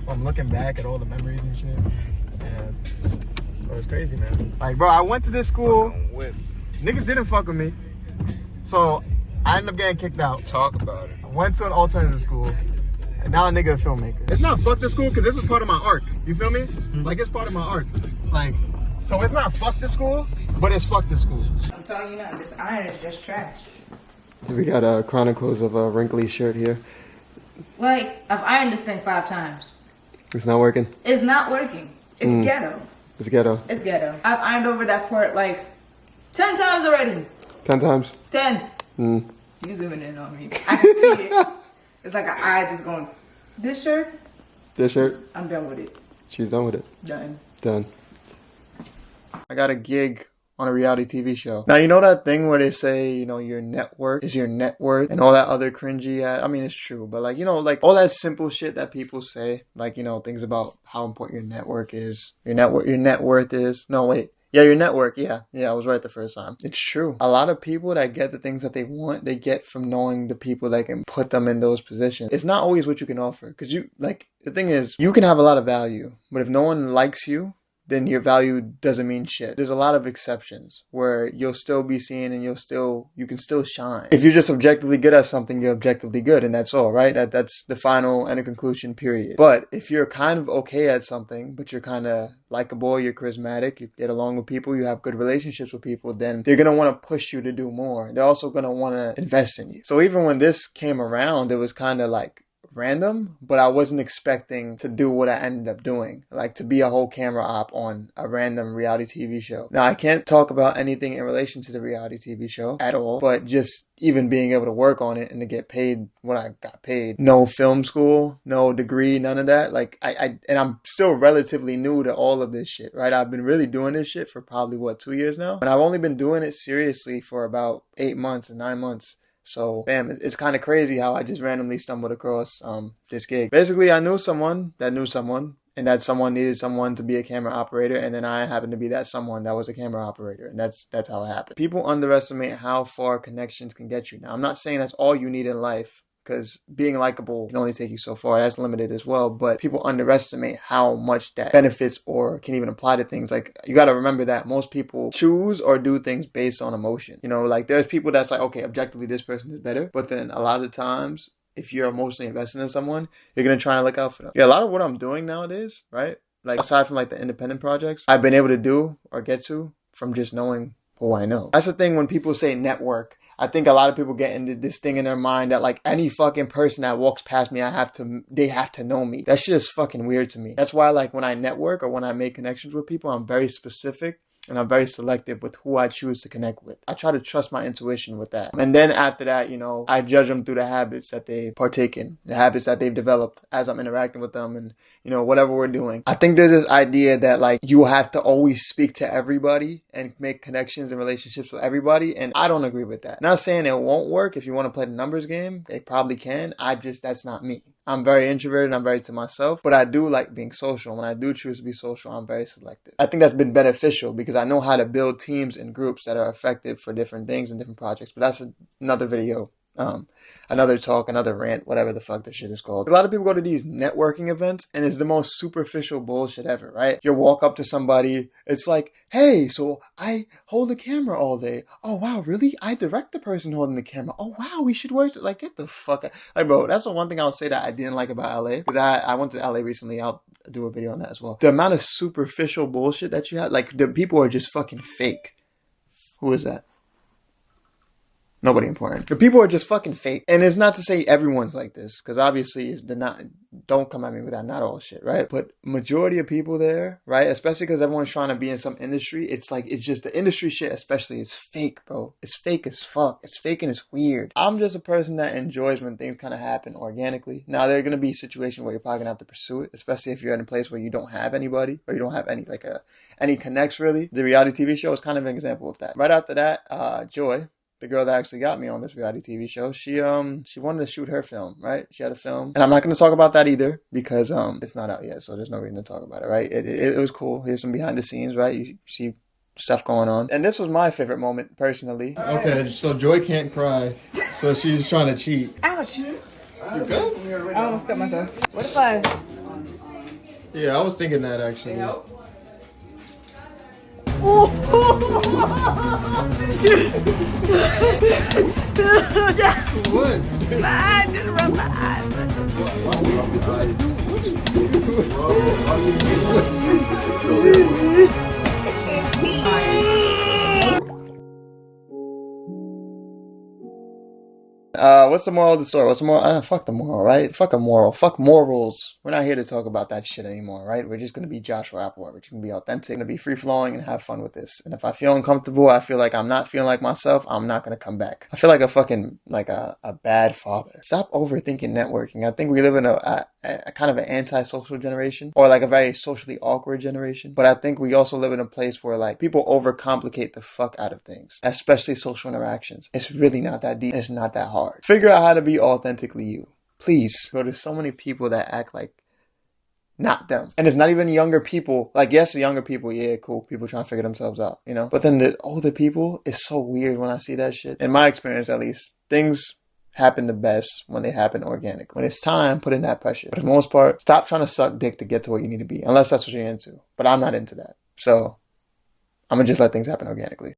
I'm looking back at all the memories and shit. And bro, it's crazy, man. Like, bro, I went to this school. Niggas didn't fuck with me. So I ended up getting kicked out. Talk about it. I went to an alternative school. And now a nigga a filmmaker. It's not fuck the school because this is part of my arc. You feel me? Like, it's part of my arc. Like, so it's not fuck the school, but it's fuck the school. I'm telling you now, this iron is just trash. We got Chronicles of a wrinkly shirt here. Like, I've ironed this thing 5 times. It's not working. It's not working. It's ghetto. It's ghetto. It's ghetto. I've ironed over that part like 10 times already. 10 times? 10. You zooming in on me. I can see it. It's like an eye just going, this shirt? This shirt? I'm done with it. She's done with it. Done. I got a gig on a reality TV show. Now, you know that thing where they say, you know, your network is your net worth and all that other cringy, I mean, it's true, but like, you know, like all that simple shit that people say, like, you know, things about how important your network is, your net worth is. No, wait. Yeah, your network. Yeah, I was right the first time. It's true. A lot of people that get the things that they want, they get from knowing the people that can put them in those positions. It's not always what you can offer. Because you, like, the thing is, you can have a lot of value, but if no one likes you, then your value doesn't mean shit. There's a lot of exceptions where you'll still be seen and you can still shine. If you're just objectively good at something, you're objectively good and that's all, right? That's the final and a conclusion, period. But if you're kind of okay at something, but you're kind of likable, you're charismatic, you get along with people, you have good relationships with people, then they're going to want to push you to do more. They're also going to want to invest in you. So even when this came around, it was kind of like random, but I wasn't expecting to do what I ended up doing, like to be a whole camera op on a random reality TV show. Now, I can't talk about anything in relation to the reality TV show at all, but just even being able to work on it and to get paid what I got paid. No film school, no degree, none of that. Like and I'm still relatively new to all of this shit, right? I've been really doing this shit for probably 2 years now, and I've only been doing it seriously for about 8 months and 9 months. So, bam, it's kind of crazy how I just randomly stumbled across this gig. Basically, I knew someone that knew someone, and that someone needed someone to be a camera operator, and then I happened to be that someone that was a camera operator, and that's how it happened. People underestimate how far connections can get you. Now, I'm not saying that's all you need in life, because being likable can only take you so far. That's limited as well. But people underestimate how much that benefits or can even apply to things. Like, you got to remember that most people choose or do things based on emotion. You know, like there's people that's like, okay, objectively, this person is better. But then a lot of times, if you're emotionally invested in someone, you're going to try and look out for them. Yeah, a lot of what I'm doing nowadays, right? Like, aside from like the independent projects, I've been able to do or get to from just knowing who I know. That's the thing when people say network. I think a lot of people get into this thing in their mind that like any fucking person that walks past me, they have to know me. That shit is fucking weird to me. That's why like when I network or when I make connections with people, I'm very specific and I'm very selective with who I choose to connect with. I try to trust my intuition with that. And then after that, you know, I judge them through the habits that they partake in, the habits that they've developed as I'm interacting with them and, you know, whatever we're doing. I think there's this idea that like you have to always speak to everybody and make connections and relationships with everybody. And I don't agree with that. Not saying it won't work. If you want to play the numbers game, it probably can. That's not me. I'm very introverted. I'm very to myself, but I do like being social. When I do choose to be social, I'm very selective. I think that's been beneficial because I know how to build teams and groups that are effective for different things and different projects. But that's another video, another talk, another rant, whatever the fuck this shit is called. A lot of people go to these networking events and it's the most superficial bullshit ever, right? You walk up to somebody, it's like, hey, so I hold the camera all day. Oh, wow, really? I direct the person holding the camera. Oh, wow, we should work. Like, get the fuck out. Like, bro, that's the one thing I'll say that I didn't like about LA. Because I went to LA recently. I'll do a video on that as well. The amount of superficial bullshit that you had, like, the people are just fucking fake. Who is that? Nobody important. The people are just fucking fake. And it's not to say everyone's like this, because obviously don't come at me with that, not all shit, right? But majority of people there, right? Especially because everyone's trying to be in some industry. It's just the industry shit especially is fake, bro. It's fake as fuck. It's fake and it's weird. I'm just a person that enjoys when things kind of happen organically. Now, there are going to be situations where you're probably going to have to pursue it, especially if you're in a place where you don't have anybody or you don't have any connects really. The reality TV show is kind of an example of that. Right after that, Joy, the girl that actually got me on this reality TV show, she wanted to shoot her film, right? She had a film. And I'm not going to talk about that either because it's not out yet, so there's no reason to talk about it, right? It was cool. Here's some behind the scenes, right? You see stuff going on. And this was my favorite moment, personally. Okay, so Joy can't cry, so she's trying to cheat. Ouch. You good? I almost cut myself. What if I Yeah, I was thinking that actually. Yep. What? I just rubbed my eyes. What's the moral of the story? What's the moral? Fuck the moral, right? Fuck a moral. Fuck morals. We're not here to talk about that shit anymore, right? We're just gonna be Joshua Applewhite. We're just gonna be authentic, gonna be free flowing, and have fun with this. And if I feel uncomfortable, I feel like I'm not feeling like myself, I'm not gonna come back. I feel like a fucking like a bad father. Stop overthinking networking. I think we live in a kind of an antisocial generation, or like a very socially awkward generation. But I think we also live in a place where like people overcomplicate the fuck out of things, especially social interactions. It's really not that deep. It's not that hard. Figure out how to be authentically you. Please. Bro, there's so many people that act like not them. And it's not even younger people. Like, yes, the younger people, yeah, cool. People trying to figure themselves out, you know? But then the older people, it's so weird when I see that shit. In my experience, at least, things happen the best when they happen organically. When it's time, put in that pressure. But for the most part, stop trying to suck dick to get to what you need to be. Unless that's what you're into. But I'm not into that. So I'm going to just let things happen organically.